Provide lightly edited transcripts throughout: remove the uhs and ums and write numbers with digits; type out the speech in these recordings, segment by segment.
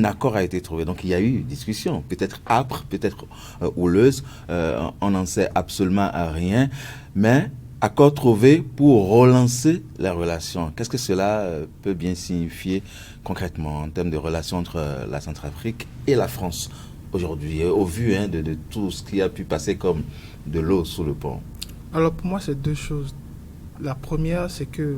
un accord a été trouvé. Donc il y a eu discussion, peut-être âpre, peut-être houleuse, on n'en sait absolument rien, mais accord trouvé pour relancer les relations. Qu'est-ce que cela peut bien signifier concrètement en termes de relations entre la Centrafrique et la France aujourd'hui, au vu de tout ce qui a pu passer comme de l'eau sous le pont? Alors pour moi, c'est deux choses. La première, c'est que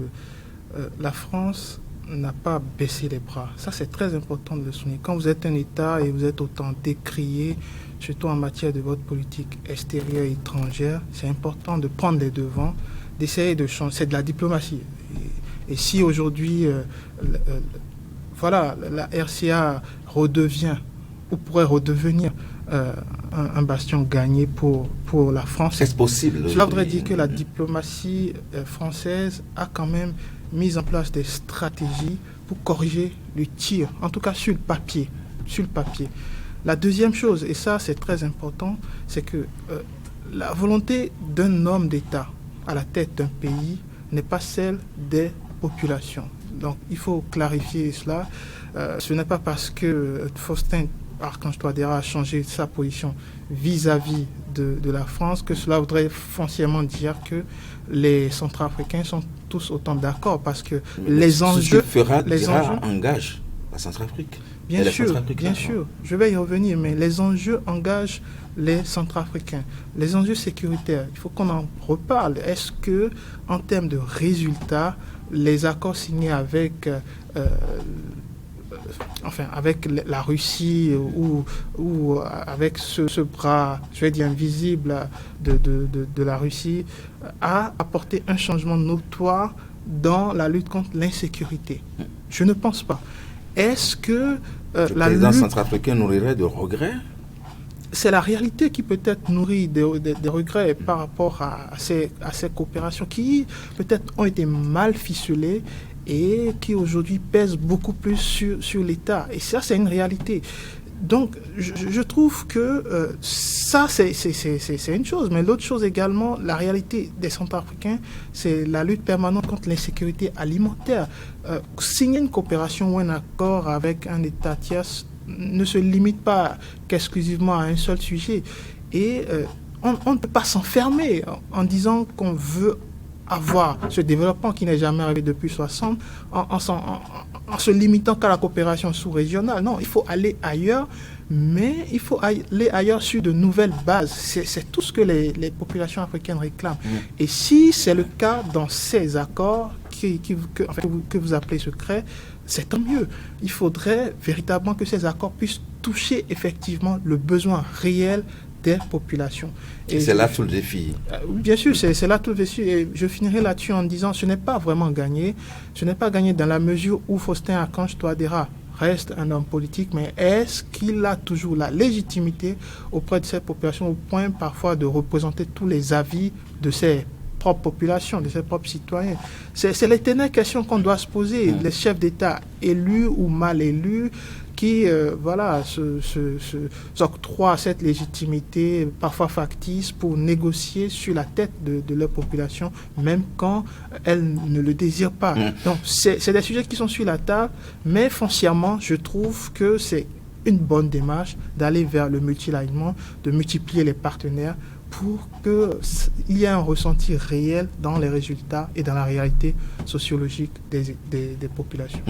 la France n'a pas baissé les bras. Ça, c'est très important de le souligner. Quand vous êtes un État et vous êtes autant décrié, surtout en matière de votre politique extérieure et étrangère, c'est important de prendre les devants, d'essayer de changer. C'est de la diplomatie. Et si aujourd'hui, voilà, la RCA redevient, ou pourrait redevenir, un bastion gagné pour la France. Est-ce possible? Cela voudrait dire que la diplomatie française a quand même mis en place des stratégies pour corriger le tir, en tout cas sur le papier. La deuxième chose, et ça c'est très important, c'est que la volonté d'un homme d'État à la tête d'un pays n'est pas celle des populations. Donc il faut clarifier cela. Ce n'est pas parce que Faustin Archange Touadéra a changé sa position vis-à-vis de la France que cela voudrait foncièrement dire que les Centrafricains sont tous autant d'accord, parce que les enjeux... engage la Centrafrique. Bien sûr, je vais y revenir, mais les enjeux engagent les Centrafricains. Les enjeux sécuritaires, il faut qu'on en reparle. Est-ce que, en termes de résultats, les accords signés avec la Russie ou avec ce bras, je vais dire invisible, de la Russie, a apporté un changement notoire dans la lutte contre l'insécurité? Je ne pense pas. Est-ce que le président centrafricain nourrirait de regrets? C'est la réalité qui peut-être nourrit des regrets par rapport à ces coopérations qui peut-être ont été mal ficelées et qui aujourd'hui pèsent beaucoup plus sur l'État. Et ça, c'est une réalité. Donc, je trouve que ça, c'est une chose. Mais l'autre chose également, la réalité des Centrafricains, c'est la lutte permanente contre l'insécurité alimentaire. Signer une coopération ou un accord avec un État tiers ne se limite pas qu'exclusivement à un seul sujet. Et on ne peut pas s'enfermer en disant qu'on veut avoir ce développement qui n'est jamais arrivé depuis 60 en se limitant qu'à la coopération sous-régionale. Non, il faut aller ailleurs, mais il faut aller ailleurs sur de nouvelles bases. C'est tout ce que les populations africaines réclament. Et si c'est le cas dans ces accords que vous appelez secrets, c'est tant mieux. Il faudrait véritablement que ces accords puissent toucher effectivement le besoin réel des populations. Et c'est là tout le défi. Bien sûr, c'est là tout le défi. Et je finirai là-dessus en disant ce n'est pas vraiment gagné. Ce n'est pas gagné dans la mesure où Faustin Archange Touadéra reste un homme politique, mais est-ce qu'il a toujours la légitimité auprès de cette population au point parfois de représenter tous les avis de ses propres populations, de ses propres citoyens? C'est l'éternelle question qu'on doit se poser. Les chefs d'État élus ou mal élus qui s'octroient cette légitimité parfois factice pour négocier sur la tête de leur population, même quand elle ne le désire pas. Donc c'est des sujets qui sont sur la table, mais foncièrement, je trouve que c'est une bonne démarche d'aller vers le multilignement, de multiplier les partenaires pour qu'il y ait un ressenti réel dans les résultats et dans la réalité sociologique des populations.